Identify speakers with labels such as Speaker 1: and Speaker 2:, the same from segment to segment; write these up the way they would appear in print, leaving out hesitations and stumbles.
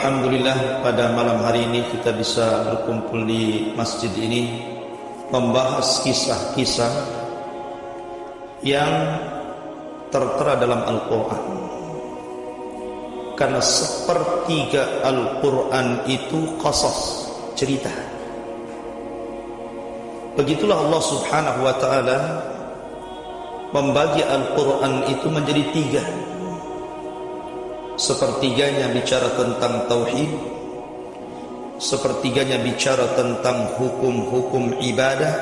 Speaker 1: Alhamdulillah pada malam hari ini kita bisa berkumpul di masjid ini membahas kisah-kisah yang tertera dalam Al-Quran. Karena sepertiga Al-Quran itu qasas, cerita. Begitulah Allah Subhanahu wa ta'ala membagi Al-Quran itu menjadi tiga. Sepertiganya bicara tentang tauhid, sepertiganya bicara tentang hukum-hukum ibadah,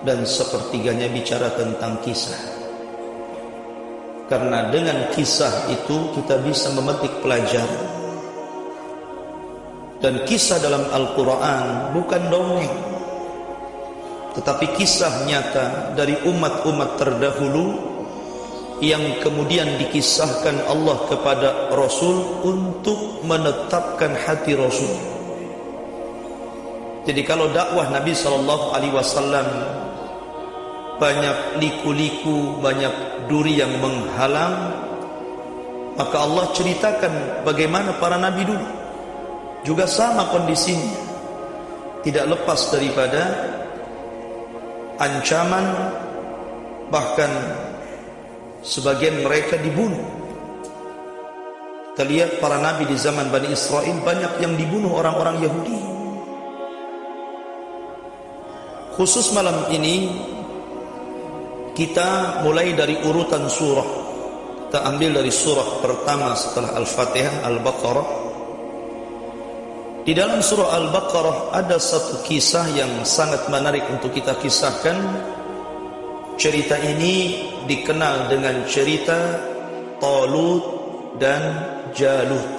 Speaker 1: dan sepertiganya bicara tentang kisah. Karena dengan kisah itu kita bisa memetik pelajaran. Dan kisah dalam Al-Quran bukan dongeng, tetapi kisah nyata dari umat-umat terdahulu yang kemudian dikisahkan Allah kepada Rasul untuk menetapkan hati Rasul. Jadi kalau dakwah Nabi SAW banyak liku-liku, banyak duri yang menghalang, maka Allah ceritakan bagaimana para Nabi dulu juga sama kondisinya, tidak lepas daripada ancaman, bahkan sebagian mereka dibunuh. Kita lihat para nabi di zaman Bani Israel banyak yang dibunuh orang-orang Yahudi. Khusus malam ini kita mulai dari urutan surah. Kita ambil dari surah pertama setelah Al-Fatihah, Al-Baqarah. Di dalam surah Al-Baqarah ada satu kisah yang sangat menarik untuk kita kisahkan. Cerita ini dikenal dengan cerita Talut dan Jalut.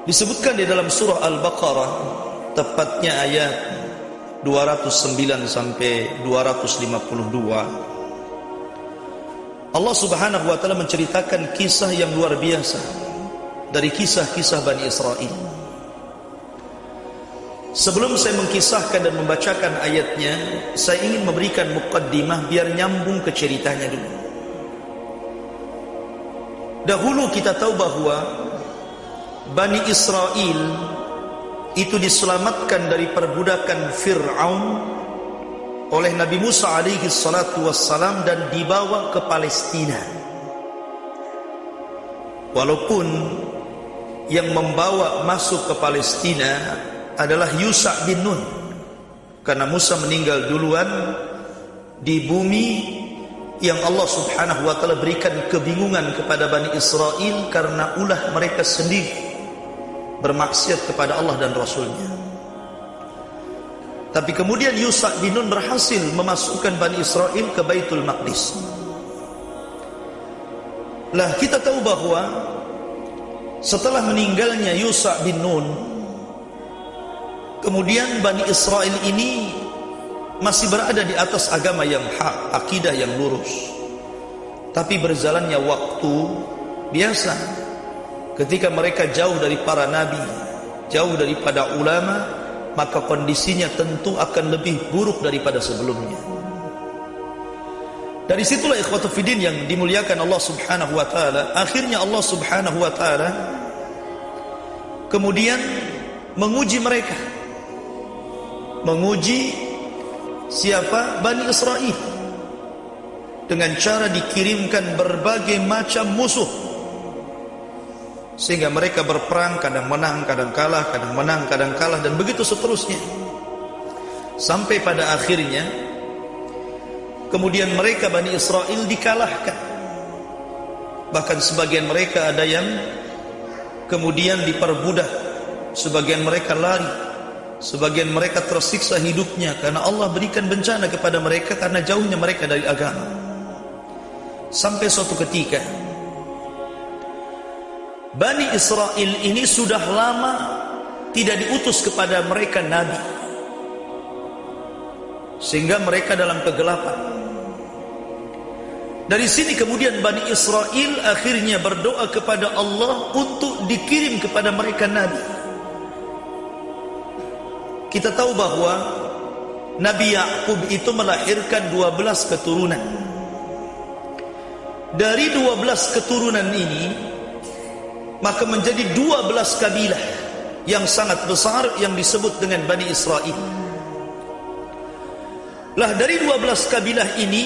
Speaker 1: Disebutkan di dalam surah Al-Baqarah, tepatnya ayat 209 sampai 252. Allah Subhanahu wa taala menceritakan kisah yang luar biasa dari kisah-kisah Bani Israel. Sebelum saya mengkisahkan dan membacakan ayatnya, saya ingin memberikan muqaddimah biar nyambung ke ceritanya dulu. Dahulu kita tahu bahwa Bani Israel itu diselamatkan dari perbudakan Fir'aun oleh Nabi Musa alaihi salatu wassalam dan dibawa ke Palestina. Walaupun yang membawa masuk ke Palestina adalah Yusha bin Nun, karena Musa meninggal duluan di bumi yang Allah Subhanahu wa ta'ala berikan kebingungan kepada Bani Israel karena ulah mereka sendiri bermaksiat kepada Allah dan Rasulnya. Tapi kemudian Yusha bin Nun berhasil memasukkan Bani Israel ke Baitul Maqdis. Lah kita tahu bahwa setelah meninggalnya Yusha bin Nun, kemudian Bani Israel ini masih berada di atas agama yang hak, akidah yang lurus. Tapi berjalannya waktu biasa, ketika mereka jauh dari para nabi, jauh daripada ulama, maka kondisinya tentu akan lebih buruk daripada sebelumnya. Dari situlah ikhwatu fiddin yang dimuliakan Allah Subhanahu wa taala, akhirnya Allah Subhanahu wa taala kemudian menguji mereka. Menguji siapa? Bani Israel, dengan cara dikirimkan berbagai macam musuh, sehingga mereka berperang, kadang menang, kadang kalah, kadang menang, kadang kalah, dan begitu seterusnya. Sampai pada akhirnya kemudian mereka Bani Israel dikalahkan. Bahkan sebagian mereka ada yang kemudian diperbudak, sebagian mereka lari, sebagian mereka tersiksa hidupnya karena Allah berikan bencana kepada mereka karena jauhnya mereka dari agama. Sampai suatu ketika Bani Israel ini sudah lama tidak diutus kepada mereka nabi, sehingga mereka dalam kegelapan. Dari sini kemudian Bani Israel akhirnya berdoa kepada Allah untuk dikirim kepada mereka nabi. Kita tahu bahwa Nabi Ya'qub itu melahirkan 12 keturunan. Dari 12 keturunan ini maka menjadi 12 kabilah yang sangat besar yang disebut dengan Bani Israel. Lah dari 12 kabilah ini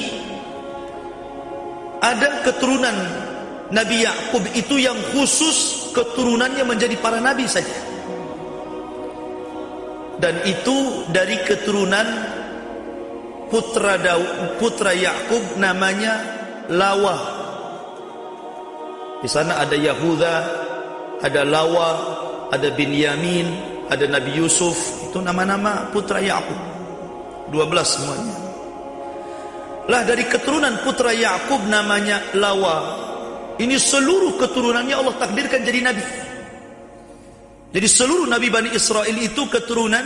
Speaker 1: ada keturunan Nabi Yakub itu yang khusus keturunannya menjadi para nabi saja. Dan itu dari keturunan putra Yakub namanya Lawa. Di sana ada Yahuda, ada Lawa, ada Binyamin, ada Nabi Yusuf. Itu nama-nama putra Yakub. 12 semuanya. Lah dari keturunan putra Yakub namanya Lawa. Ini seluruh keturunannya Allah takdirkan jadi nabi. Jadi seluruh nabi Bani Israel itu keturunan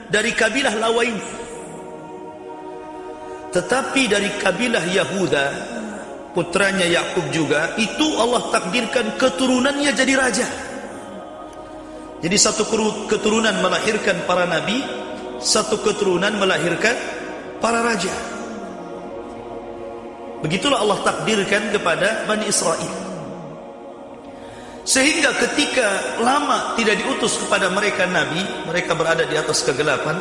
Speaker 1: dari kabilah Lawa ini. Tetapi dari kabilah Yahuda, putranya Yakub juga, itu Allah takdirkan keturunannya jadi raja. Jadi satu keturunan melahirkan para nabi, satu keturunan melahirkan para raja. Begitulah Allah takdirkan kepada Bani Israel. Sehingga ketika lama tidak diutus kepada mereka nabi, mereka berada di atas kegelapan,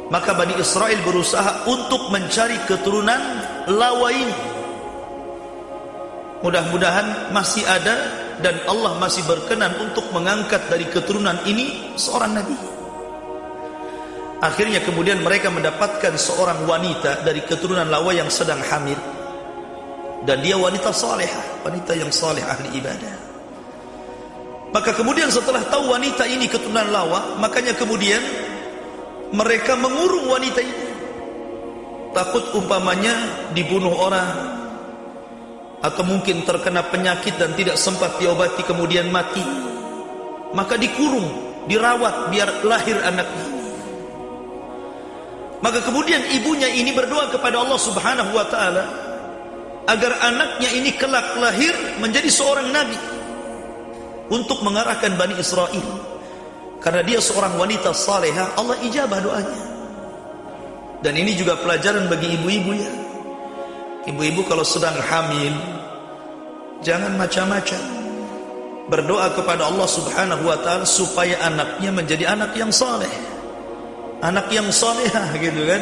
Speaker 1: maka Bani Israel berusaha untuk mencari keturunan Lawa ini. Mudah-mudahan masih ada dan Allah masih berkenan untuk mengangkat dari keturunan ini seorang nabi. Akhirnya kemudian mereka mendapatkan seorang wanita dari keturunan Lawa yang sedang hamil. Dan dia wanita salihah, wanita yang saleh, ahli ibadah. Maka kemudian setelah tahu wanita ini keturunan Lawa, makanya kemudian mereka mengurung wanita ini. Takut umpamanya dibunuh orang, atau mungkin terkena penyakit dan tidak sempat diobati kemudian mati. Maka dikurung, dirawat biar lahir anaknya. Maka kemudian ibunya ini berdoa kepada Allah Subhanahu wa ta'ala agar anaknya ini kelak lahir menjadi seorang nabi untuk mengarahkan Bani Israel. Karena dia seorang wanita salehah, Allah ijabah doanya. Dan ini juga pelajaran bagi ibu-ibu ya. Ibu-ibu kalau sedang hamil, jangan macam-macam. Berdoa kepada Allah Subhanahu wa ta'ala supaya anaknya menjadi anak yang saleh, anak yang salehah gitu kan.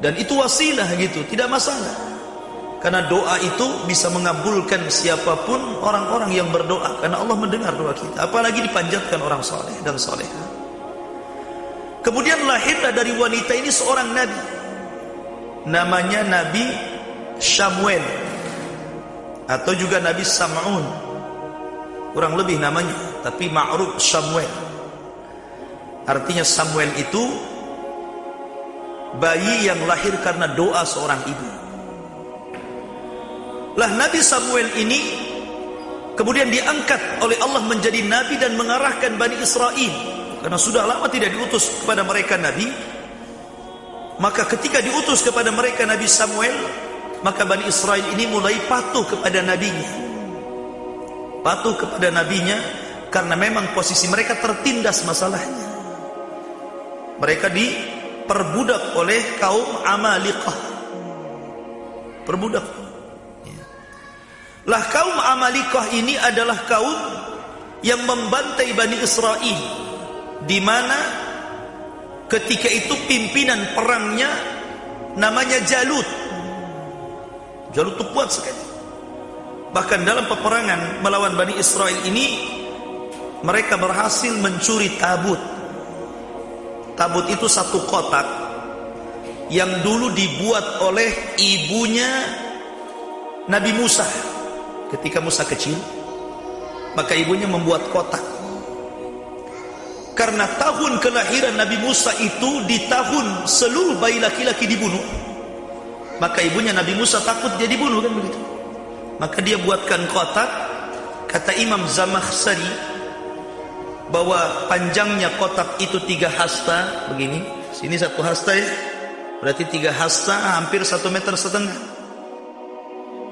Speaker 1: Dan itu wasilah gitu, tidak masalah. Karena doa itu bisa mengabulkan siapapun orang-orang yang berdoa, karena Allah mendengar doa kita. Apalagi dipanjatkan orang saleh dan salehah. Kemudian lahirlah dari wanita ini seorang nabi, namanya Nabi Samuel, atau juga Nabi Sam'un, kurang lebih namanya, tapi ma'ruf Samuel. Artinya Samuel itu bayi yang lahir karena doa seorang ibu. Lah Nabi Samuel ini kemudian diangkat oleh Allah menjadi nabi dan mengarahkan Bani Israel. Karena sudah lama tidak diutus kepada mereka nabi, maka ketika diutus kepada mereka Nabi Samuel, maka Bani Israel ini mulai patuh kepada nabinya. Patuh kepada nabinya karena memang posisi mereka tertindas masalahnya. Mereka diperbudak oleh kaum Amalikah. Perbudak. Lah kaum Amalikah ini adalah kaum yang membantai Bani Israel, di mana ketika itu pimpinan perangnya namanya Jalut. Jalut itu kuat sekali. Bahkan dalam peperangan melawan Bani Israel ini, mereka berhasil mencuri tabut. Tabut itu satu kotak yang dulu dibuat oleh ibunya Nabi Musa. Ketika Musa kecil, maka ibunya membuat kotak. Karena tahun kelahiran Nabi Musa itu di tahun seluruh bayi laki-laki dibunuh, maka ibunya Nabi Musa takut dia dibunuh, kan begitu. Maka dia buatkan kotak. Kata Imam Zamakhsyari bahwa panjangnya kotak itu 3 hasta begini. Sini 1 hasta ya, berarti 3 hasta hampir 1,5 meter.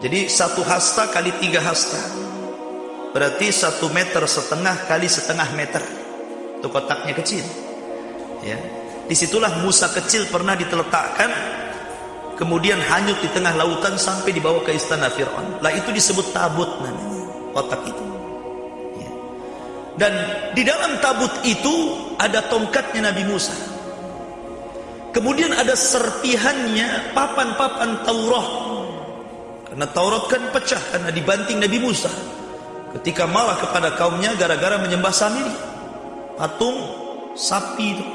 Speaker 1: Jadi 1 hasta kali 3 hasta berarti 1,5 meter kali 1,5 meter. Itu kotaknya kecil ya. Disitulah Musa kecil pernah diteletakkan, kemudian hanyut di tengah lautan sampai dibawa ke istana Fir'aun. Lah itu disebut tabut namanya. kotak itu. Ya. Dan di dalam tabut itu ada tongkatnya Nabi Musa. Kemudian ada serpihannya papan-papan Taurat. Karena Taurat kan pecah karena dibanting Nabi Musa ketika marah kepada kaumnya gara-gara menyembah Samiri, patung sapi itu.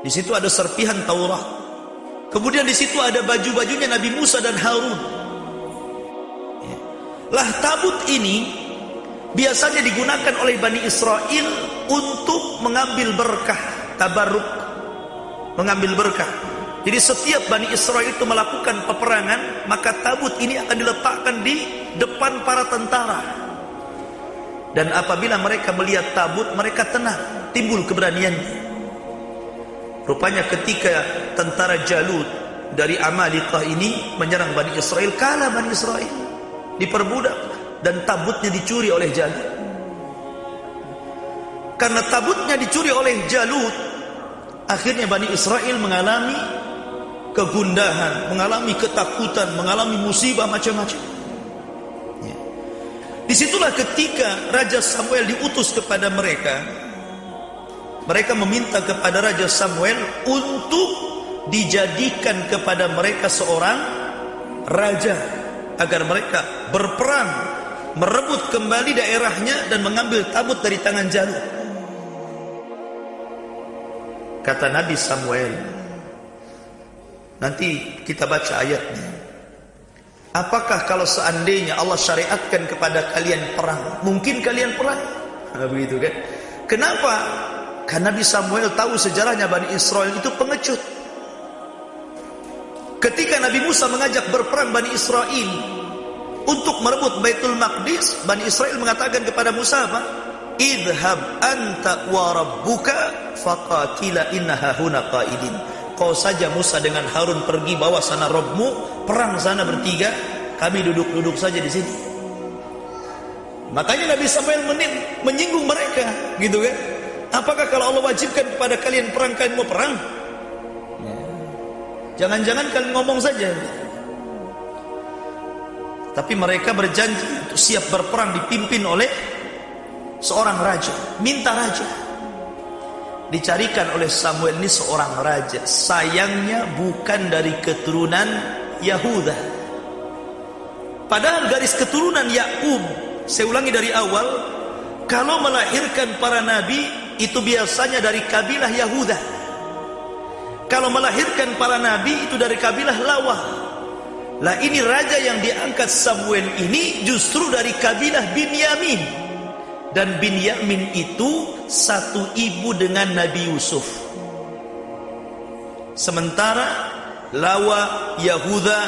Speaker 1: Di situ ada serpihan Taurat. Kemudian di situ ada baju-bajunya Nabi Musa dan Harun. Ya. Lah tabut ini biasanya digunakan oleh Bani Israel untuk mengambil berkah, tabarruk, mengambil berkah. Jadi setiap Bani Israel itu melakukan peperangan, maka tabut ini akan diletakkan di depan para tentara. Dan apabila mereka melihat tabut, mereka tenang, timbul keberaniannya. Rupanya ketika tentara Jalut dari Amalekah ini menyerang Bani Israel, kalah Bani Israel, diperbudak dan tabutnya dicuri oleh Jalut. Karena tabutnya dicuri oleh Jalut, akhirnya Bani Israel mengalami kegundahan, mengalami ketakutan, mengalami musibah macam-macam. Ya. Disitulah ketika Raja Samuel diutus kepada mereka. Mereka meminta kepada Raja Samuel untuk dijadikan kepada mereka seorang raja, agar mereka berperang, merebut kembali daerahnya dan mengambil tabut dari tangan Jalut. Kata Nabi Samuel, nanti kita baca ayatnya. Apakah kalau seandainya Allah syariatkan kepada kalian perang, mungkin kalian perang? Nah, begitu kan? Kenapa? Karena Nabi Samuel tahu sejarahnya Bani Israel itu pengecut. Ketika Nabi Musa mengajak berperang Bani Israel untuk merebut Baitul Maqdis, Bani Israel mengatakan kepada Musa apa? Idhab anta wa rabbuka faqatila innaha huna qaidin. Kau saja Musa dengan Harun pergi, bawa sana Rabbmu, perang sana bertiga, kami duduk-duduk saja di sini. Makanya Nabi Samuel menyinggung mereka, gitu kan? Apakah kalau Allah wajibkan kepada kalian perang, kalian mau perang? Jangan-jangan kalian ngomong saja. Tapi mereka berjanji untuk siap berperang, dipimpin oleh seorang raja. Minta raja. Dicarikan oleh Samuel ini seorang raja. Sayangnya bukan dari keturunan Yahuda. Padahal garis keturunan Yakub, saya ulangi dari awal, kalau melahirkan para nabi itu biasanya dari kabilah Yahuda. Kalau melahirkan para nabi itu dari kabilah Lawah. Lah ini raja yang diangkat Samuel ini justru dari kabilah Binyamin. Dan Binyamin itu satu ibu dengan Nabi Yusuf. Sementara Lawah, Yahuda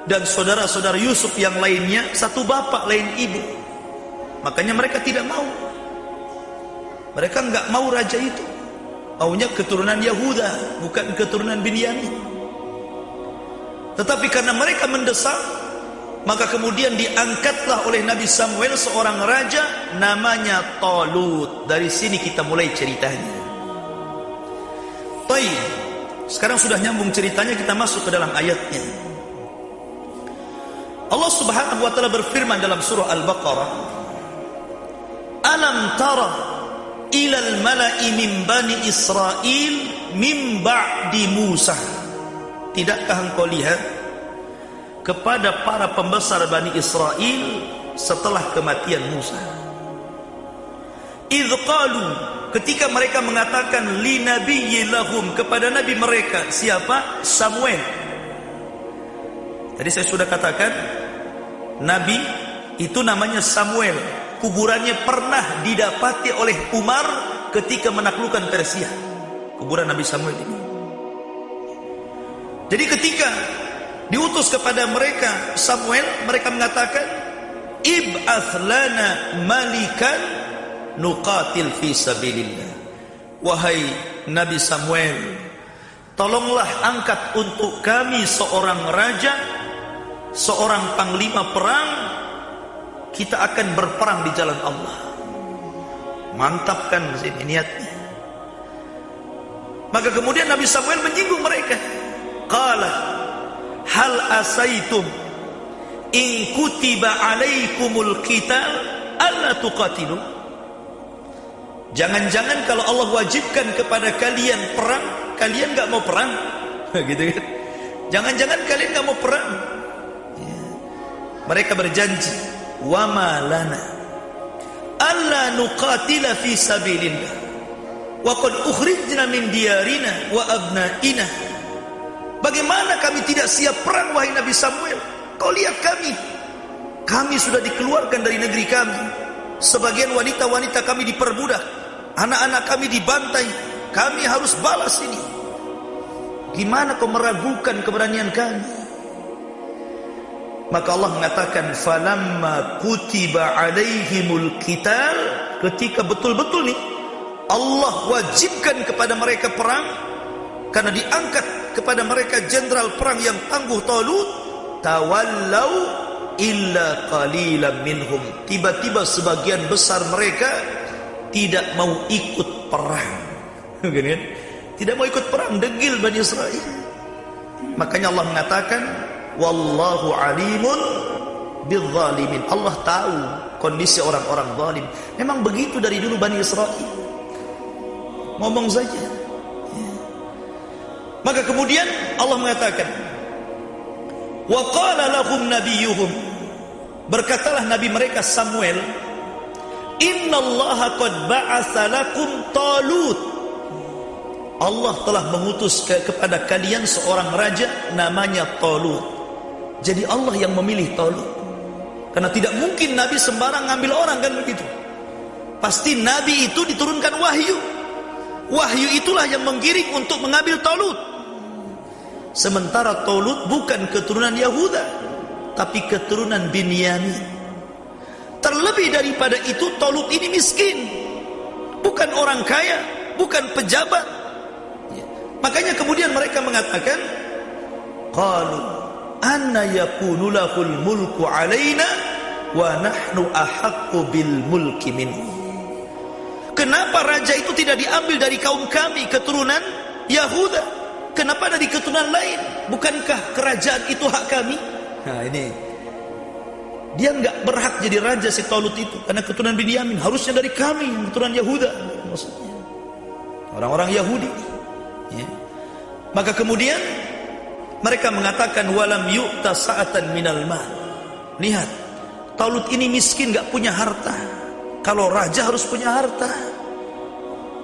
Speaker 1: dan saudara-saudara Yusuf yang lainnya satu bapak lain ibu. Makanya mereka tidak mau. Mereka enggak mau raja itu. Maunya keturunan Yahuda, bukan keturunan Binyamin. Tetapi karena mereka mendesak, maka kemudian diangkatlah oleh Nabi Samuel seorang raja namanya Talut. Dari sini kita mulai ceritanya. Baik, sekarang sudah nyambung ceritanya, kita masuk ke dalam ayatnya. Allah Subhanahu wa taala berfirman dalam surah Al-Baqarah, "Alam tara ilal mala'i min bani Israel min ba'di Musa." Tidakkah engkau lihat kepada para pembesar Bani Israel setelah kematian Musa? Idh qalu, ketika mereka mengatakan li nabiyyi lahum, kepada nabi mereka. Siapa? Samuel. Tadi saya sudah katakan nabi itu namanya Samuel. Kuburannya pernah didapati oleh Umar ketika menaklukkan Persia. Kuburan Nabi Samuel ini. Jadi ketika diutus kepada mereka Samuel, mereka mengatakan, ib'ath lana malikan nuqatil fi sabilillah. Wahai Nabi Samuel, tolonglah angkat untuk kami seorang raja, seorang panglima perang, kita akan berperang di jalan Allah. Mantap kan ini niatnya. Maka kemudian Nabi Samuel menyinggung mereka. Qala hal asaitum in kutiba alaikumul qital alla tuqatilu. Jangan-jangan kalau Allah wajibkan kepada kalian perang, kalian enggak mau perang. Gitu kan? Jangan-jangan kalian enggak mau perang. Ya. Mereka berjanji, wa ma lana alla nuqatila fi sabilillah wa qad ukhrijna min diyarina wa abnaina. Bagaimana kami tidak siap perang wahai Nabi Samuel? Kau lihat kami sudah dikeluarkan dari negeri kami. Sebagian wanita-wanita kami diperbudak, anak-anak kami dibantai. Kami harus balas ini. Gimana kau meragukan keberanian kami? Maka Allah mengatakan, falamma kutiba alaihimul qital, ketika betul-betul nih Allah wajibkan kepada mereka perang, karena diangkat kepada mereka jenderal perang yang tangguh Talut, tawallau illa qalilan minhum. Tiba-tiba sebagian besar mereka tidak mau ikut perang. Kan? Tidak mau ikut perang, degil Bani Israel. Makanya Allah mengatakan, wallahu alimun bizzalimin. Allah tahu kondisi orang-orang zalim. Memang begitu dari dulu Bani Israel. Ngomong saja. Maka kemudian Allah mengatakan, wa qala lahum nabiyuhum, berkatalah nabi mereka Samuel, innallaha qad ba'atsa lakum Talut. Allah telah mengutus kepada kalian seorang raja namanya Talut. Jadi Allah yang memilih Talut. Karena tidak mungkin nabi sembarang ngambil orang, kan begitu. Pasti nabi itu diturunkan wahyu. Wahyu itulah yang menggiring untuk mengambil Talut. Sementara Talut bukan keturunan Yahuda, tapi keturunan Binyamin. Terlebih daripada itu, Talut ini miskin, bukan orang kaya, bukan pejabat. Makanya kemudian mereka mengatakan, qalu anna yakunu lahul mulku alaina wa nahnu ahaqqu bil mulki minhu. Kenapa raja itu tidak diambil dari kaum kami, keturunan Yahuda? Kenapa dari keturunan lain? Bukankah kerajaan itu hak kami? Nah ini, dia enggak berhak jadi raja si Talut itu, karena keturunan Binyamin. Harusnya dari kami, keturunan Yahuda, maksudnya orang-orang Yahudi. Ya. Maka kemudian mereka mengatakan, walam yu'ta sa'atan minal mal. Lihat, Talut ini miskin, enggak punya harta. Kalau raja harus punya harta.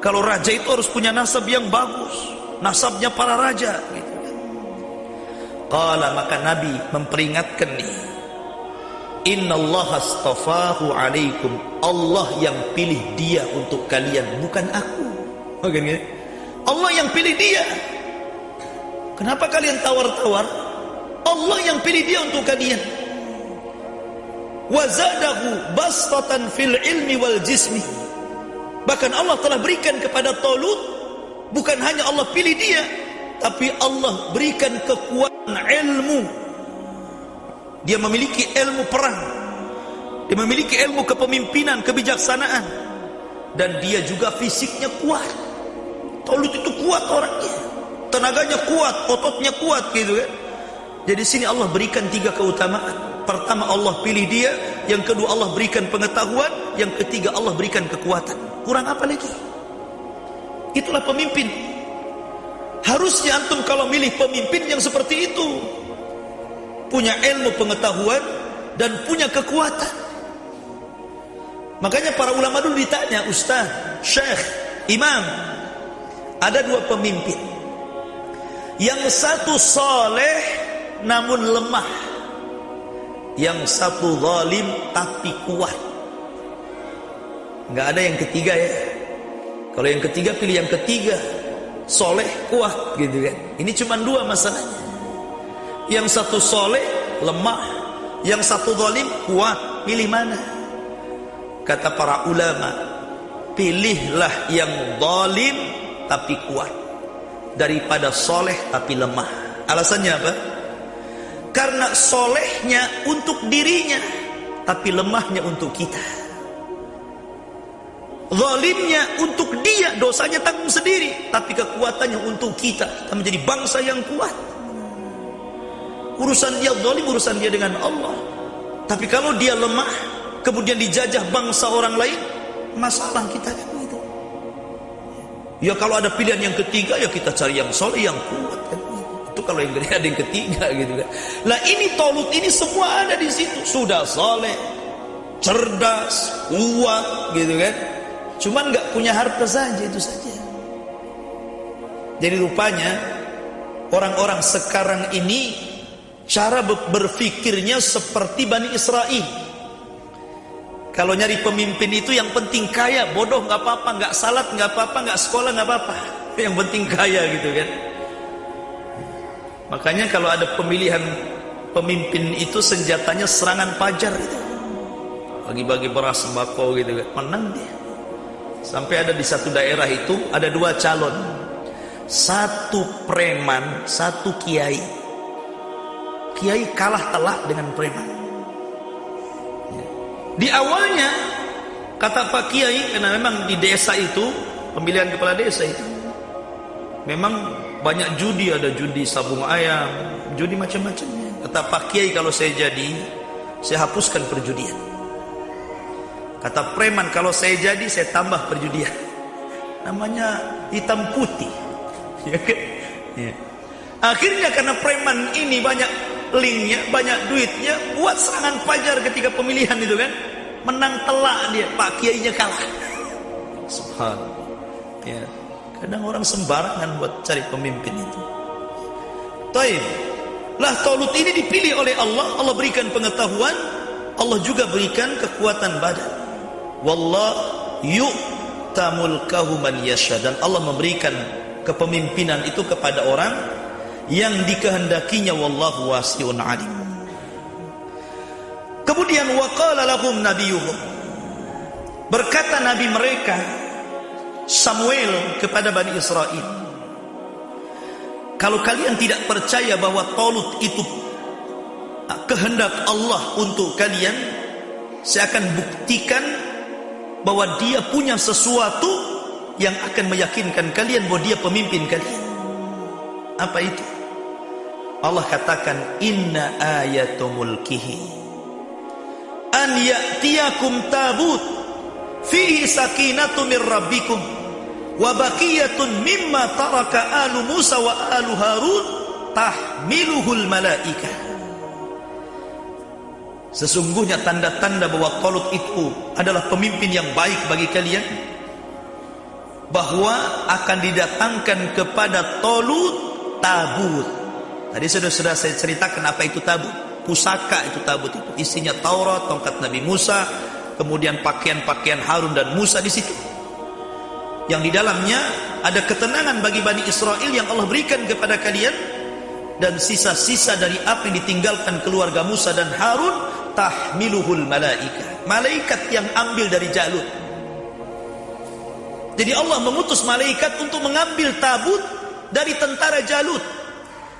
Speaker 1: Kalau raja itu harus punya nasab yang bagus, nasabnya para raja gitu. Qala, maka Nabi memperingatkan nih, innallaha astafahu alaikum. Allah yang pilih dia untuk kalian, bukan aku. Bukan, Allah yang pilih dia. Kenapa kalian tawar-tawar? Allah yang pilih dia untuk kalian. Wa zadahu bastatan fil ilmi wal jismi. Bahkan Allah telah berikan kepada Talut, bukan hanya Allah pilih dia, tapi Allah berikan kekuatan ilmu. Dia memiliki ilmu perang, dia memiliki ilmu kepemimpinan, kebijaksanaan, dan dia juga fisiknya kuat. Talut itu kuat orangnya, tenaganya kuat, ototnya kuat gitu kan. Jadi sini Allah berikan 3 keutamaan. Pertama, Allah pilih dia. Yang kedua, Allah berikan pengetahuan. Yang ketiga, Allah berikan kekuatan. Kurang apa lagi? Itulah pemimpin. Harusnya antum kalau milih pemimpin yang seperti itu, punya ilmu pengetahuan dan punya kekuatan. Makanya para ulama dulu ditanya, ustaz, syekh, imam, ada 2 pemimpin. Yang satu saleh namun lemah, yang satu zalim tapi kuat. Nggak ada yang ketiga ya. Kalau yang ketiga pilih yang ketiga, soleh kuat gitu kan. Ini cuma 2 masalahnya. Yang satu soleh lemah, yang satu zalim kuat. Pilih mana? Kata para ulama, pilihlah yang zalim tapi kuat daripada soleh tapi lemah. Alasannya apa? Karena solehnya untuk dirinya, tapi lemahnya untuk kita. Zalimnya untuk dia, dosanya tanggung sendiri, tapi kekuatannya untuk kita. Kita menjadi bangsa yang kuat. Urusan dia zalim, urusan dia dengan Allah. Tapi kalau dia lemah, kemudian dijajah bangsa orang lain, masalah kita kan itu. Ya kalau ada pilihan yang ketiga, ya kita cari yang soleh, yang kuat kan. Itu kalau yang ada yang ketiga gitu kan. Lah ini Talut ini semua ada di situ. Sudah soleh, cerdas, kuat gitu kan. Cuman nggak punya harta saja, itu saja. Jadi rupanya orang-orang sekarang ini cara berpikirnya seperti Bani Israel. Kalau nyari pemimpin itu yang penting kaya, bodoh nggak apa-apa, nggak salat nggak apa-apa, nggak sekolah nggak apa-apa, yang penting kaya gitu kan. Makanya kalau ada pemilihan pemimpin itu senjatanya serangan fajar itu, bagi-bagi beras sembako gitu kan, menang dia. Sampai ada di satu daerah itu ada 2 calon, satu preman, satu kiai. Kiai kalah telak dengan preman. Di awalnya kata Pak Kiai, karena memang di desa itu pemilihan kepala desa itu memang banyak judi, ada judi sabung ayam, judi macam-macam. Kata Pak Kiai, kalau saya jadi, saya hapuskan perjudian. Kata preman, kalau saya jadi, saya tambah perjudian. Namanya hitam putih. Ya kan? Ya. Akhirnya karena preman ini banyak linknya, banyak duitnya, buat serangan fajar ketika pemilihan itu kan, menang telak dia, Pak Kiainya kalah. Subhanallah. Ya. Kadang orang sembarangan buat cari pemimpin itu. Taib. Lah Talut ini dipilih oleh Allah, Allah berikan pengetahuan, Allah juga berikan kekuatan badan. Wallah yu'ta mulkahu man yasha, dan Allah memberikan kepemimpinan itu kepada orang yang dikehendakinya, wallahu wasi'un alim. Kemudian waqala lahum nabiyuhum, berkata nabi mereka Samuel kepada Bani Israel, kalau kalian tidak percaya bahwa Talut itu kehendak Allah untuk kalian, saya akan buktikan bahwa dia punya sesuatu yang akan meyakinkan kalian bahwa dia pemimpin kalian. Apa itu? Allah katakan, inna ayatu mulkihi an ya'tiyakum tabut fihi sakinatu min rabbikum wa baqiyatun mimma taraka alu Musa wa alu Harun tahmiluhul malaikah. Sesungguhnya tanda-tanda bahwa Talut itu adalah pemimpin yang baik bagi kalian, bahwa akan didatangkan kepada Talut tabut. Tadi sudah saya ceritakan apa itu tabut. Pusaka itu tabut itu. Isinya Taurat, tongkat Nabi Musa, kemudian pakaian-pakaian Harun dan Musa di situ. Yang di dalamnya ada ketenangan bagi Bani Israel yang Allah berikan kepada kalian, dan sisa-sisa dari apa yang ditinggalkan keluarga Musa dan Harun tahmiluhul malaikah. Malaikat yang ambil dari Jalut. Jadi Allah mengutus malaikat untuk mengambil tabut dari tentara Jalut,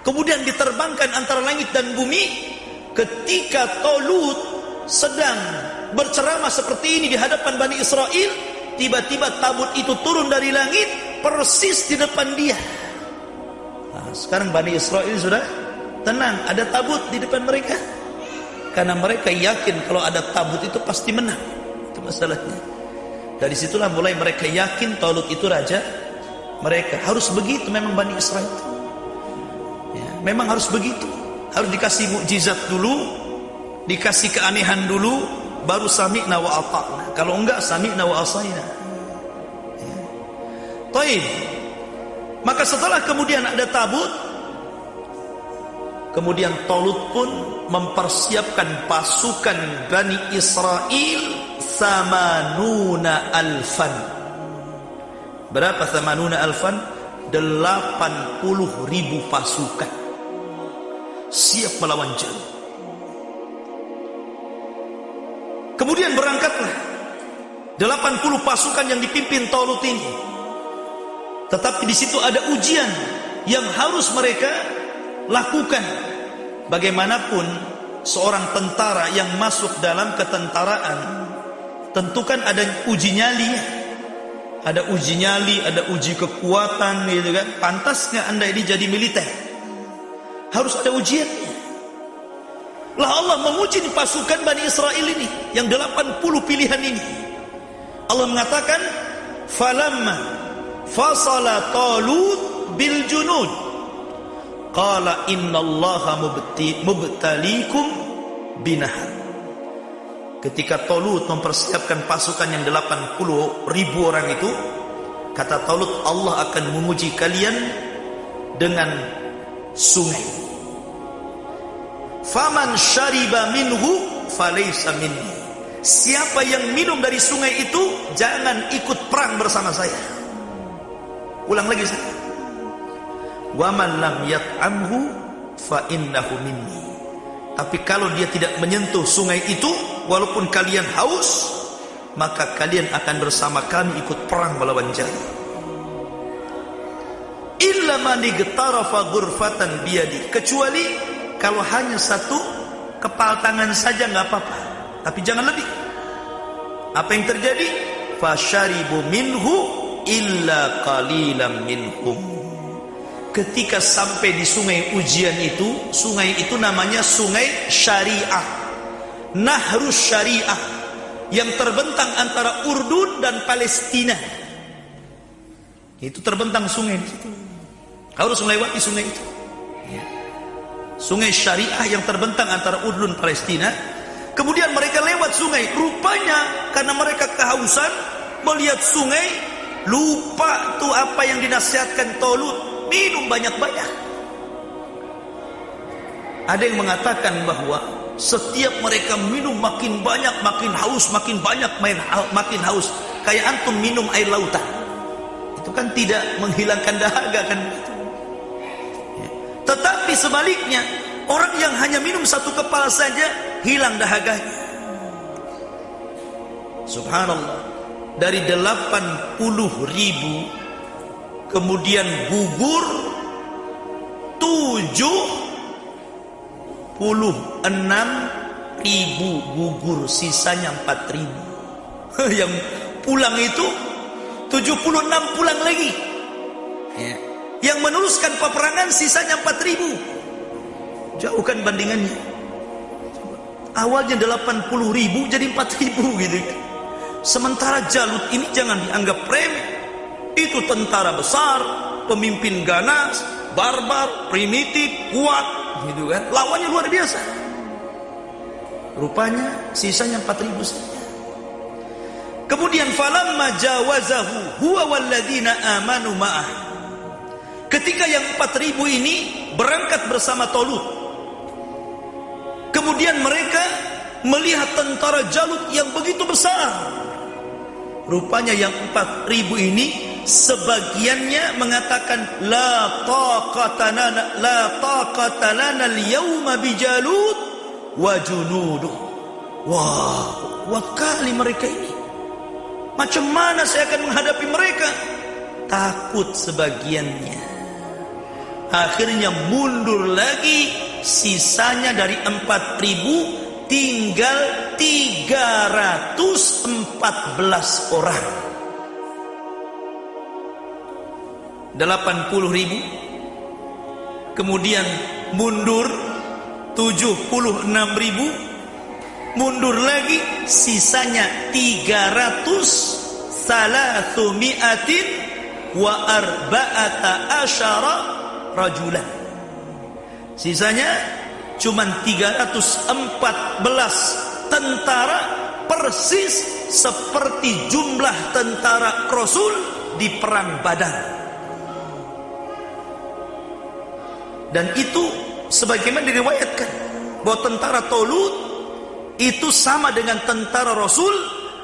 Speaker 1: kemudian diterbangkan antara langit dan bumi. Ketika Talut sedang berceramah seperti ini di hadapan Bani Israel, tiba-tiba tabut itu turun dari langit persis di depan dia. Nah, sekarang Bani Israel sudah tenang, ada tabut di depan mereka, karena mereka yakin kalau ada tabut itu pasti menang. Itu masalahnya. Dari situlah mulai mereka yakin Talut itu raja mereka. Harus begitu memang Bani Israel itu. Ya, memang harus begitu. Harus dikasih mukjizat dulu, dikasih keanehan dulu, baru sami'na wa ata'na. Kalau enggak sami'na wa asayna. Ya. Taib. Maka setelah kemudian ada tabut, kemudian Talut pun mempersiapkan pasukan Bani Israel samanuna alfan. Berapa samanuna alfan? 80.000 pasukan siap melawan Jalut. Kemudian berangkatlah 80 pasukan yang dipimpin Talut ini. Tetapi di situ ada ujian yang harus mereka lakukan. Bagaimanapun seorang tentara yang masuk dalam ketentaraan, tentu kan ada uji nyali. Ada uji nyali, ada uji kekuatan gitu kan. Pantasnya Anda ini jadi militer, harus ada ujiannya. Lah Allah menguji pasukan Bani Israel ini yang 80 pilihan ini. Allah mengatakan, falamma fasala Talut bil junud qala innallaha mubtalikum binahar. Ketika Talut mempersiapkan pasukan yang 80 ribu orang itu, kata Talut, Allah akan menguji kalian dengan sungai. Faman syariba minhu falaysa minni. Siapa yang minum dari sungai itu, jangan ikut perang bersama saya. Ulang lagi saya. Wa man lam yat'amhu fa innahu minni. Tapi kalau dia tidak menyentuh sungai itu, walaupun kalian haus, maka kalian akan bersama kami ikut perang melawan jahat. Illa man igtarafa ghurfatan biyadi. Kecuali kalau hanya satu kepal tangan saja nggak apa-apa, tapi jangan lebih. Apa yang terjadi? Fasyaribu minhu illa qalilan minhum. Ketika sampai di sungai ujian itu, sungai itu namanya sungai syariah, Nahrus Syariah, yang terbentang antara Urdun dan Palestina. Itu terbentang sungai di situ. Harus melewati sungai itu. Sungai syariah yang terbentang antara Urdun Palestina. Kemudian mereka lewat sungai. Rupanya karena mereka kehausan melihat sungai, lupa tuh apa yang dinasihatkan Talut, minum banyak-banyak. Ada yang mengatakan bahwa setiap mereka minum makin banyak, makin haus, makin banyak, makin haus. Kayak antum minum air lautan. Itu kan tidak menghilangkan dahaga kan. Tetapi sebaliknya, orang yang hanya minum satu kepal saja hilang dahaganya. Subhanallah. Dari 80 ribu kemudian gugur 76 ribu gugur, sisanya 4 ribu. Yang pulang itu 76 pulang lagi. Yang meneruskan peperangan sisanya 4.000. Jauh kan bandingannya. Awalnya 80.000 jadi 4.000 gitu. Sementara Jalut ini jangan dianggap remeh. Itu tentara besar, pemimpin ganas, barbar, primitif, kuat, gitu kan. Lawannya luar biasa. Rupanya sisanya 4.000 saja. Kemudian falamma jawazahu huwa walladzina amanu ma'ah. Ketika yang 4.000 ini berangkat bersama Talut, kemudian mereka melihat tentara Jalut yang begitu besar. Rupanya yang 4.000 ini sebagiannya mengatakan la taqata lana al-yawma bi Jalut wa junuduh. Wah, kuat kali mereka ini. Macam mana saya akan menghadapi mereka? Takut sebagiannya. Akhirnya mundur lagi, sisanya dari 4.000 tinggal 314 orang. 80.000, kemudian mundur 76.000, mundur lagi, sisanya 300 wa arba'ata asyara rajulan. Sisanya cuman 314 tentara, persis seperti jumlah tentara Rasul di perang Badar. Dan itu sebagaimana diriwayatkan bahwa tentara Talut itu sama dengan tentara Rasul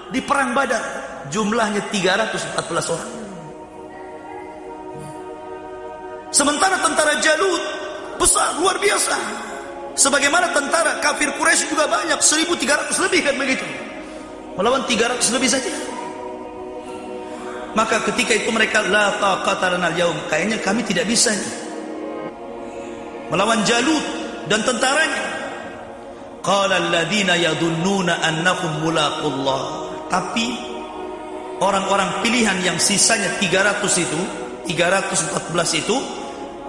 Speaker 1: di perang Badar, jumlahnya 314 orang. Sementara tentara Jalut besar, luar biasa. Sebagaimana tentara kafir Quraisy juga banyak, 1.300 lebih kan begitu. Melawan 300 lebih saja. Maka ketika itu mereka la taqata lana al-yaum, kayaknya kami tidak bisa nih melawan Jalut dan tentaranya. Qala alladziina yadhunnuna annahum mulaqullah. Tapi orang-orang pilihan yang sisanya 300 itu, 314 itu,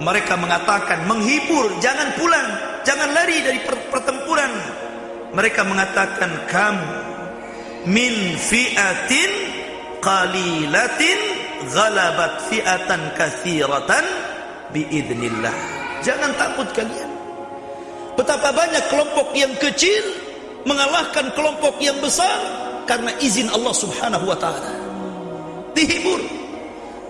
Speaker 1: mereka mengatakan, menghibur, jangan pulang, jangan lari dari pertempuran. Mereka mengatakan, kam min fi'atin qalilatin ghalabat fi'atan katsiratan biidznillah. Jangan takut kalian. Betapa banyak kelompok yang kecil mengalahkan kelompok yang besar karena izin Allah Subhanahu wa taala. Dihibur.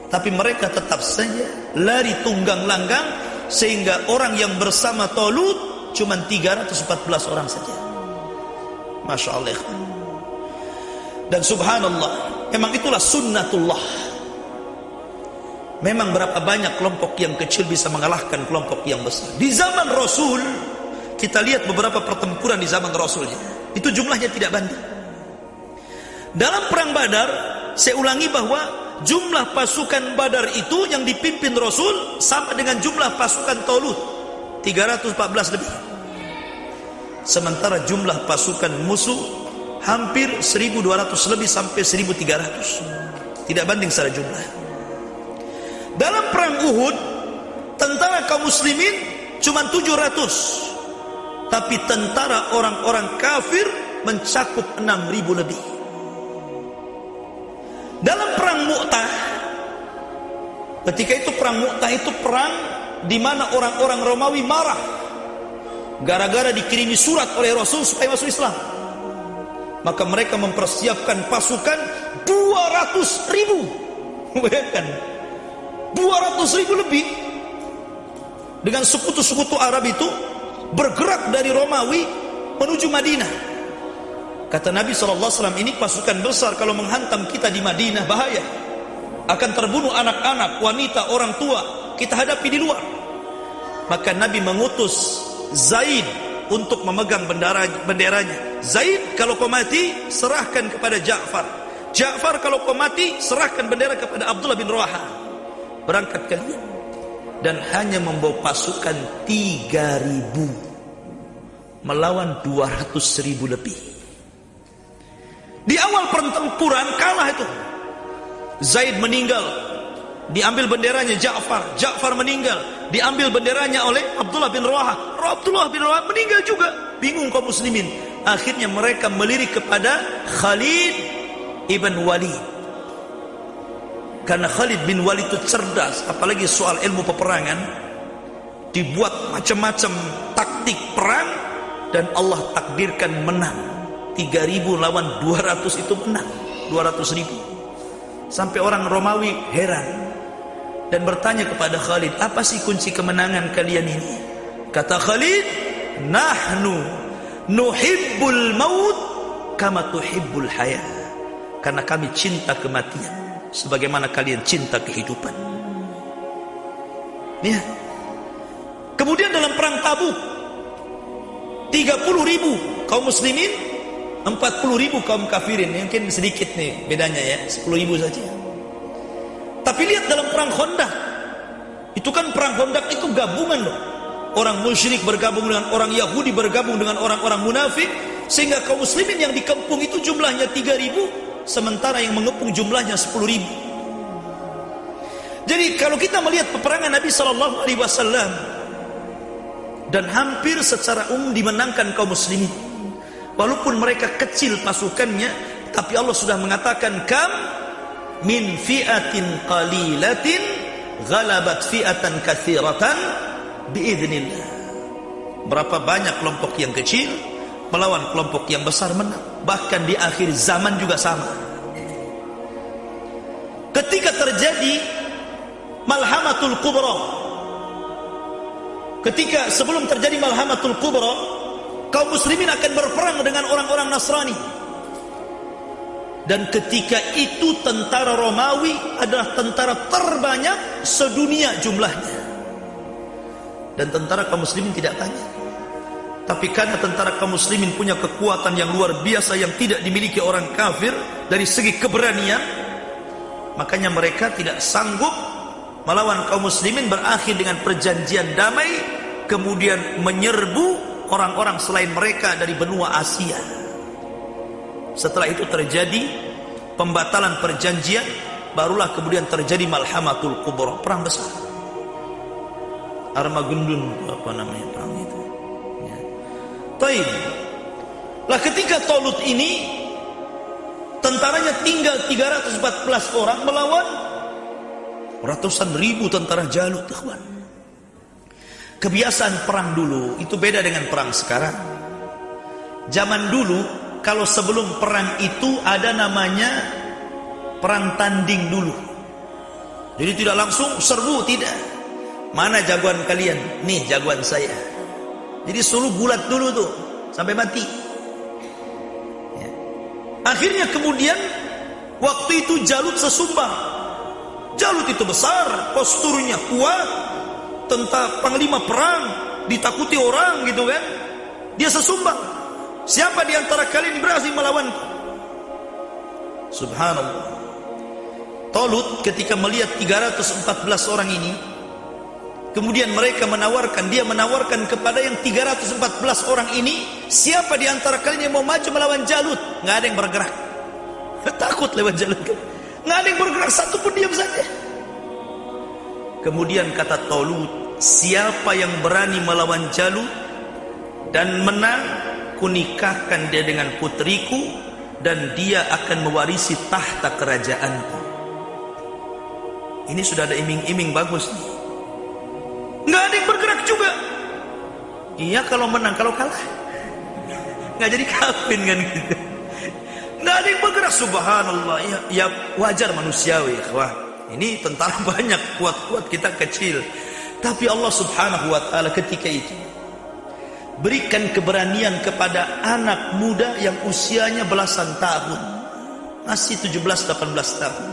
Speaker 1: Tapi mereka tetap saja lari tunggang langgang, sehingga orang yang bersama Talut cuma 314 orang saja. Masya Allah. Dan subhanallah, memang itulah sunnatullah. Memang berapa banyak kelompok yang kecil bisa mengalahkan kelompok yang besar. Di zaman Rasul, kita lihat beberapa pertempuran di zaman Rasulnya, itu jumlahnya tidak banding. Dalam perang Badar, saya ulangi bahwa jumlah pasukan Badar itu yang dipimpin Rasul sama dengan jumlah pasukan Talut, 314 lebih. Sementara jumlah pasukan musuh hampir 1200 lebih sampai 1300. Tidak banding secara jumlah. Dalam perang Uhud, tentara kaum muslimin cuma 700. Tapi tentara orang-orang kafir mencakup 6000 lebih. Dalam perang Mu'tah, ketika itu perang Mu'tah itu perang di mana orang-orang Romawi marah gara-gara dikirimi surat oleh Rasul supaya masuk Islam. Maka mereka mempersiapkan pasukan 200.000. Bayangkan, 200.000 lebih. Dengan sekutu-sekutu Arab itu bergerak dari Romawi menuju Madinah. Kata Nabi SAW, ini pasukan besar, kalau menghantam kita di Madinah bahaya. Akan terbunuh anak-anak, wanita, orang tua. Kita hadapi di luar. Maka Nabi mengutus Zaid untuk memegang benderanya. Zaid, kalau kau mati, serahkan kepada Ja'far. Ja'far, kalau kau mati, serahkan bendera kepada Abdullah bin Rawaha. Berangkat kalian. Dan hanya membawa pasukan 3.000 melawan 200.000 lebih. Di awal pertempuran kalah itu. Zaid meninggal, diambil benderanya Ja'far. Ja'far meninggal, diambil benderanya oleh Abdullah bin Rawaha. Abdullah bin Rawaha meninggal juga. Bingung kaum muslimin. Akhirnya mereka melirik kepada Khalid ibn Walid. Karena Khalid bin Walid itu cerdas, apalagi soal ilmu peperangan. Dibuat macam-macam taktik perang dan Allah takdirkan menang. 3.000 lawan 200 itu menang. 200.000. Sampai orang Romawi heran dan bertanya kepada Khalid, apa sih kunci kemenangan kalian ini? Kata Khalid, nahnu nuhibbul maut kama tuhibbul hayat. Karena kami cinta kematian sebagaimana kalian cinta kehidupan. Ya. Kemudian dalam perang Tabuk, 30.000 kaum muslimin, 40.000 kaum kafirin. Mungkin sedikit nih bedanya ya, 10.000 saja. Tapi lihat dalam perang Khandaq, itu kan perang Khandaq itu gabungan loh. Orang musyrik bergabung dengan orang Yahudi, bergabung dengan orang-orang munafik, sehingga kaum muslimin yang dikepung itu jumlahnya 3.000, sementara yang mengepung jumlahnya 10.000. Jadi kalau kita melihat peperangan Nabi SAW, dan hampir secara umum dimenangkan kaum muslimin, walaupun mereka kecil pasukannya, tapi Allah sudah mengatakan, kam min fi'atin qalilatin ghalabat fi'atan katsiratan biidznillah. Berapa banyak kelompok yang kecil melawan kelompok yang besar menang. Bahkan di akhir zaman juga sama. Ketika terjadi Malhamatul Kubra, ketika sebelum terjadi Malhamatul Kubra, kaum muslimin akan berperang dengan orang-orang Nasrani. Dan ketika itu tentara Romawi adalah tentara terbanyak sedunia jumlahnya. Dan tentara kaum muslimin tidak tanya. Tapi karena tentara kaum muslimin punya kekuatan yang luar biasa yang tidak dimiliki orang kafir dari segi keberanian, makanya mereka tidak sanggup melawan kaum muslimin, berakhir dengan perjanjian damai, kemudian menyerbu orang-orang selain mereka dari benua Asia. Setelah itu terjadi pembatalan perjanjian, barulah kemudian terjadi Malhamatul Kubra, perang besar. Armageddon, apa namanya perang itu? Ya. Taib. Lah ketika Talut ini tentaranya tinggal 314 orang melawan ratusan ribu tentara Jalut, ikhwan. Kebiasaan perang dulu itu beda dengan perang sekarang. Zaman dulu kalau sebelum perang itu ada namanya perang tanding dulu. Jadi tidak langsung serbu, tidak. Mana jagoan kalian? Nih jagoan saya. Jadi suruh gulat dulu tuh sampai mati. Ya. Akhirnya kemudian waktu itu Jalut sesumbang. Jalut itu besar, posturnya kuat, tentara panglima perang, ditakuti orang gitu kan. Dia sesumbang. Siapa di antara kalian berhasil melawanku? Subhanallah. Talut ketika melihat 314 orang ini, kemudian dia menawarkan kepada yang 314 orang ini, siapa di antara kalian yang mau maju melawan Jalut? Nggak ada yang bergerak. Takut lewat Jalut. Nggak ada yang bergerak, satu pun diam saja. Kemudian kata Talut, siapa yang berani melawan Jalut dan menang, kunikahkan dia dengan putriku dan dia akan mewarisi tahta kerajaanku. Ini sudah ada iming-iming bagus nih. Nggak ada yang bergerak juga. Iya kalau menang, kalau kalah nggak jadi kawin kan gitu. Nggak ada yang bergerak, subhanallah. Ya wajar manusiawi. Wah, ini tentara banyak, kuat-kuat, kita kecil. Tapi Allah subhanahu wa ta'ala ketika itu berikan keberanian kepada anak muda yang usianya belasan tahun, masih 17-18 tahun.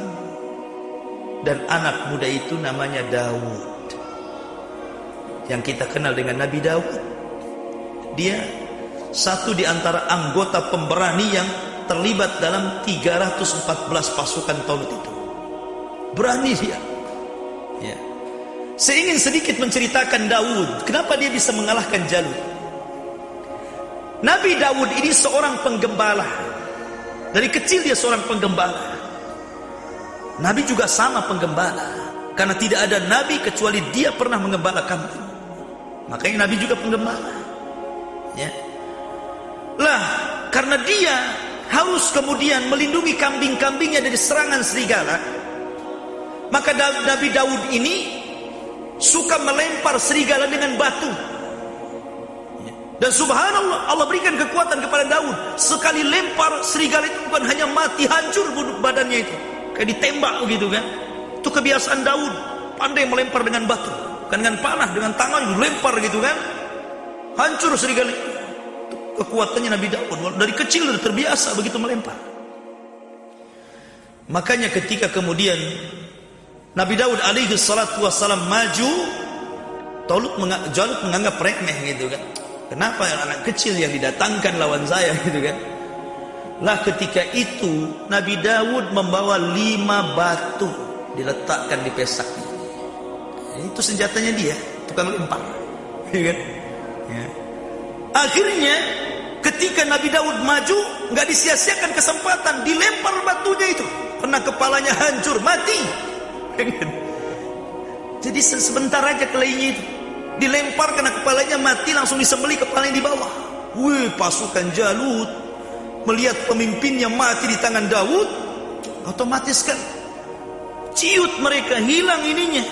Speaker 1: Dan anak muda itu namanya Daud, yang kita kenal dengan Nabi Daud. Dia satu di antara anggota pemberani yang terlibat dalam 314 pasukan Talut itu. Berani dia. Ya. Saya ingin sedikit menceritakan Daud, kenapa dia bisa mengalahkan Jalut. Nabi Daud ini seorang penggembala. Dari kecil dia seorang penggembala. Nabi juga sama penggembala, karena tidak ada nabi kecuali dia pernah menggembala kambing. Makanya Nabi juga penggembala. Ya. Lah, karena dia harus kemudian melindungi kambing-kambingnya dari serangan serigala, maka Nabi Daud ini suka melempar serigala dengan batu. Dan subhanallah, Allah berikan kekuatan kepada Daud. Sekali lempar serigala itu bukan hanya mati, hancur badannya itu, kayak ditembak begitu kan. Itu kebiasaan Daud, pandai melempar dengan batu, bukan dengan panah, dengan tangan lempar gitu kan. Hancur serigala itu. Kekuatannya Nabi Daud, dari kecil sudah terbiasa begitu melempar. Makanya ketika kemudian Nabi Daud alaihi salatu wassalam maju, Jalut menganggap remeh gitu kan. Kenapa anak kecil yang didatangkan lawan saya gitu kan. Lah ketika itu Nabi Daud membawa 5 batu, diletakkan di pesaknya. Itu senjatanya dia, tukang lempar, ya kan? Ya. Akhirnya ketika Nabi Daud maju, nggak disia-siakan kesempatan, dilempar batunya itu, kena kepalanya hancur, mati. Jadi sebentar aja kelainya itu dilempar, kena kepalanya mati, langsung disembelih kepalanya di bawah. Wih, pasukan Jalut melihat pemimpinnya mati di tangan Daud, otomatis kan ciut mereka, hilang ininya.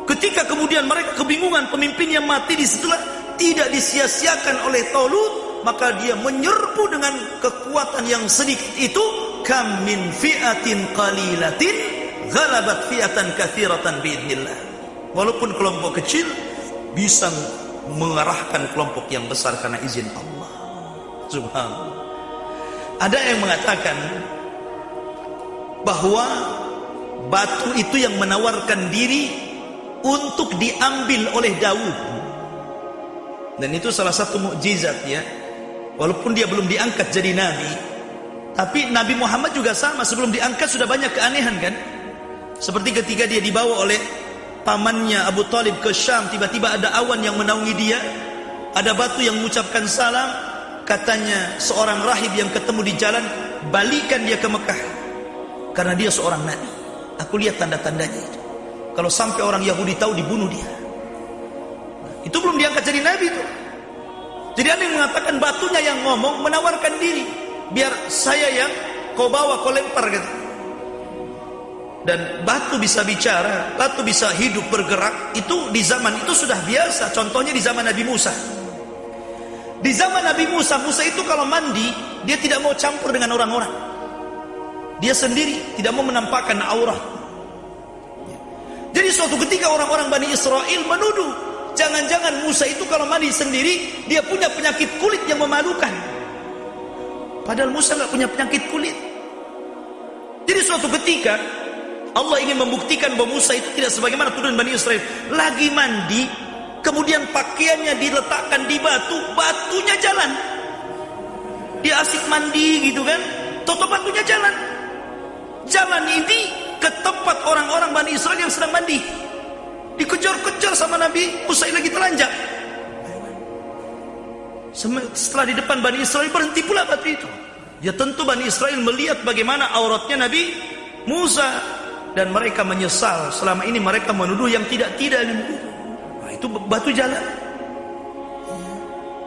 Speaker 1: Ketika kemudian mereka kebingungan, pemimpinnya mati, disitulah tidak disia-siakan oleh Talut, maka dia menyerbu dengan kekuatan yang sedikit itu. Kam min fi'atin qalilatin ghalabat fi'atan katsiratan biidznillah. Walaupun kelompok kecil bisa mengarahkan kelompok yang besar karena izin Allah. Subhanallah. Ada yang mengatakan bahwa batu itu yang menawarkan diri untuk diambil oleh Daud. Dan itu salah satu mukjizat ya. Walaupun dia belum diangkat jadi nabi, tapi Nabi Muhammad juga sama, sebelum diangkat sudah banyak keanehan kan. Seperti ketika dia dibawa oleh pamannya Abu Talib ke Syam, tiba-tiba ada awan yang menaungi dia, ada batu yang mengucapkan salam. Katanya seorang rahib yang ketemu di jalan, balikan dia ke Mekah, karena dia seorang nabi. Aku lihat tanda-tandanya itu. Kalau sampai orang Yahudi tahu, dibunuh dia. Itu belum diangkat jadi nabi itu. Jadi ada yang mengatakan batunya yang ngomong, menawarkan diri, biar saya yang kau bawa, kau lempar gitu. Dan batu bisa bicara, batu bisa hidup bergerak, itu di zaman itu sudah biasa. Contohnya di zaman Nabi Musa. Di zaman Nabi Musa, Musa itu kalau mandi, dia tidak mau campur dengan orang-orang. Dia sendiri, tidak mau menampakkan aurat. Jadi suatu ketika orang-orang Bani Israel menuduh, jangan-jangan Musa itu kalau mandi sendiri, dia punya penyakit kulit yang memalukan. Padahal Musa nggak punya penyakit kulit. Jadi suatu ketika Allah ingin membuktikan bahwa Musa itu tidak sebagaimana tuduhan Bani Israel. Lagi mandi, kemudian pakaiannya diletakkan di batu, batunya jalan. Dia asik mandi gitu kan, toto batunya jalan. Jalan ini ke tempat orang-orang Bani Israel yang sedang mandi. Dikejar-kejar sama Nabi Musa lagi telanjang. Setelah di depan Bani Israel, berhenti pula batu itu. Ya tentu Bani Israel melihat bagaimana auratnya Nabi Musa. Dan mereka menyesal, selama ini mereka menuduh yang tidak-tidak. Nah, itu batu jalan.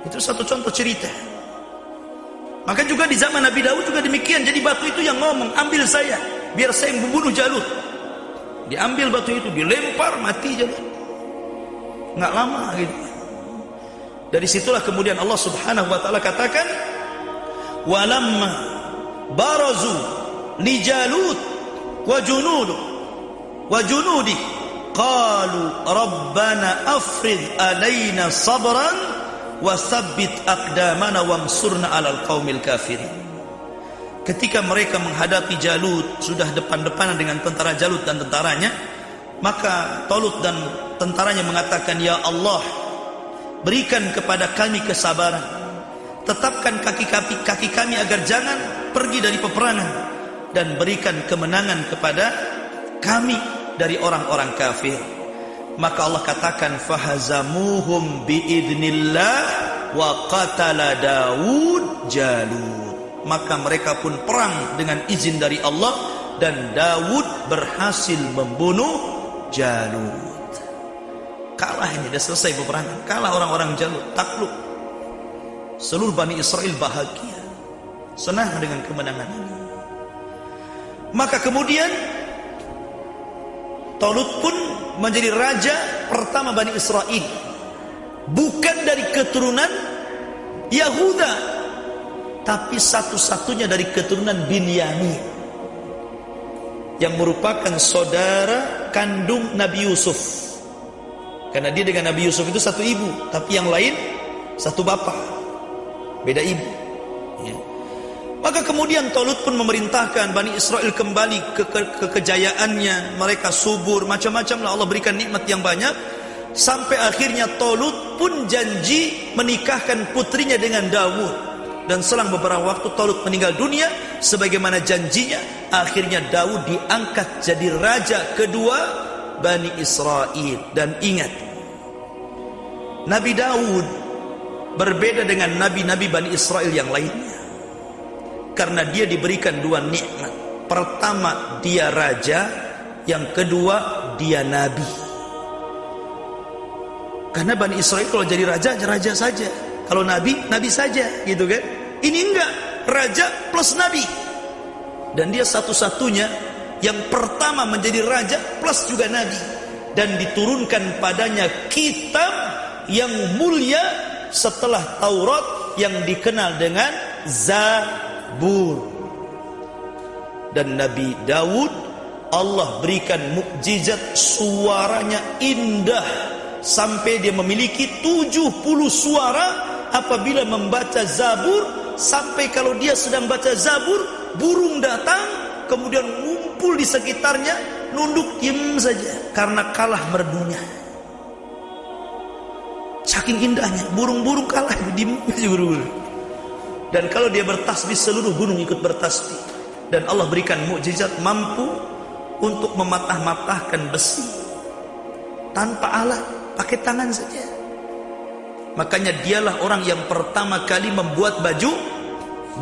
Speaker 1: Itu satu contoh cerita. Maka juga di zaman Nabi Daud juga demikian. Jadi batu itu yang ngomong, ambil saya, biar saya membunuh Jalut. Diambil batu itu, dilempar, mati Jalut. Nggak lama gitu. Dari situlah kemudian Allah Subhanahu wa taala katakan, walamma barazu li Jalut wa junudi qalu rabbana afrigh alaina sabran wa tsabbit aqdamana wansurna 'alal qaumil kafirin. Ketika mereka menghadapi Jalut, sudah depan-depanan dengan tentara Jalut dan tentaranya, maka Talut dan tentaranya mengatakan, ya Allah, berikan kepada kami kesabaran, tetapkan kaki kami agar jangan pergi dari peperangan, dan berikan kemenangan kepada kami dari orang-orang kafir. Maka Allah katakan, fahazamuhum biidnillah wa qatala Daud Jalut. Maka mereka pun perang dengan izin dari Allah, dan Daud berhasil membunuh Jalut. Kalah ini, sudah selesai peperangan. Kalah orang-orang Jalut, takluk. Seluruh Bani Israel bahagia, senang dengan kemenangan ini. Maka kemudian Talut pun menjadi raja pertama Bani Israel, bukan dari keturunan Yahuda, tapi satu-satunya dari keturunan Binyamin, yang merupakan saudara kandung Nabi Yusuf. Karena dia dengan Nabi Yusuf itu satu ibu, tapi yang lain satu bapak, beda ibu ya. Maka kemudian Talut pun memerintahkan Bani Israel kembali ke kejayaannya. Mereka subur, macam-macam lah, Allah berikan nikmat yang banyak. Sampai akhirnya Talut pun janji menikahkan putrinya dengan Daud. Dan selang beberapa waktu Talut meninggal dunia, sebagaimana janjinya, akhirnya Daud diangkat jadi raja kedua Bani Israel. Dan ingat, Nabi Daud berbeda dengan nabi-nabi Bani Israel yang lainnya, karena dia diberikan dua nikmat. Pertama, dia raja. Yang kedua, dia nabi. Karena Bani Israel kalau jadi raja, raja saja. Kalau nabi, nabi saja, gitu kan. Ini enggak, raja plus nabi. Dan dia satu-satunya yang pertama menjadi raja plus juga nabi. Dan diturunkan padanya kitab yang mulia setelah Taurat, yang dikenal dengan Zabur. Dan Nabi Daud, Allah berikan mukjizat, suaranya indah sampai dia memiliki 70 suara apabila membaca Zabur. Sampai kalau dia sedang baca Zabur, burung datang kemudian ngumpul di sekitarnya, nunduk diam saja karena kalah merdunya. Saking indahnya, burung-burung kalah, diam saja burung-burung. Dan kalau dia bertasbih, seluruh gunung ikut bertasbih. Dan Allah berikan mukjizat mampu untuk mematah-matahkan besi tanpa alat, pakai tangan saja. Makanya dialah orang yang pertama kali membuat baju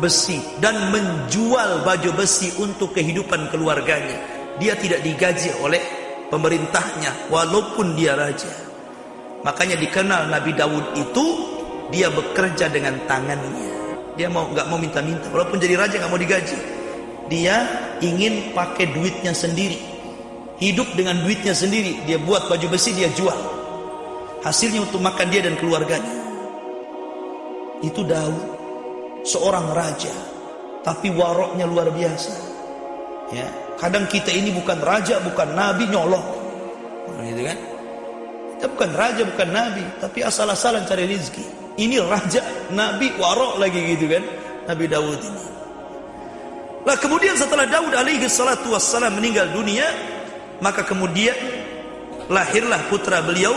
Speaker 1: besi dan menjual baju besi untuk kehidupan keluarganya. Dia tidak digaji oleh pemerintahnya walaupun dia raja. Makanya dikenal Nabi Daud itu dia bekerja dengan tangannya. Dia nggak mau minta-minta, walaupun jadi raja nggak mau digaji. Dia ingin pakai duitnya sendiri, hidup dengan duitnya sendiri. Dia buat baju besi, dia jual, hasilnya untuk makan dia dan keluarganya. Itu Daud, seorang raja, tapi waroknya luar biasa. Ya, kadang kita ini bukan raja, bukan nabi, nyolong, gitu kan? Kita bukan raja, bukan nabi, tapi asal-asalan cari rezeki. Ini raja, nabi, warok lagi, gitu kan? Nabi Daud ini. Lah kemudian setelah Daud alaihi salatu wassalam meninggal dunia, maka kemudian lahirlah putra beliau,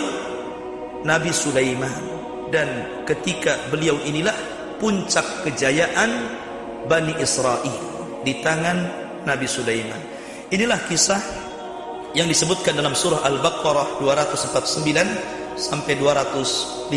Speaker 1: Nabi Sulaiman. Dan ketika beliau inilah puncak kejayaan Bani Israel di tangan Nabi Sulaiman. Inilah kisah yang disebutkan dalam surah Al-Baqarah 249 sampai 252.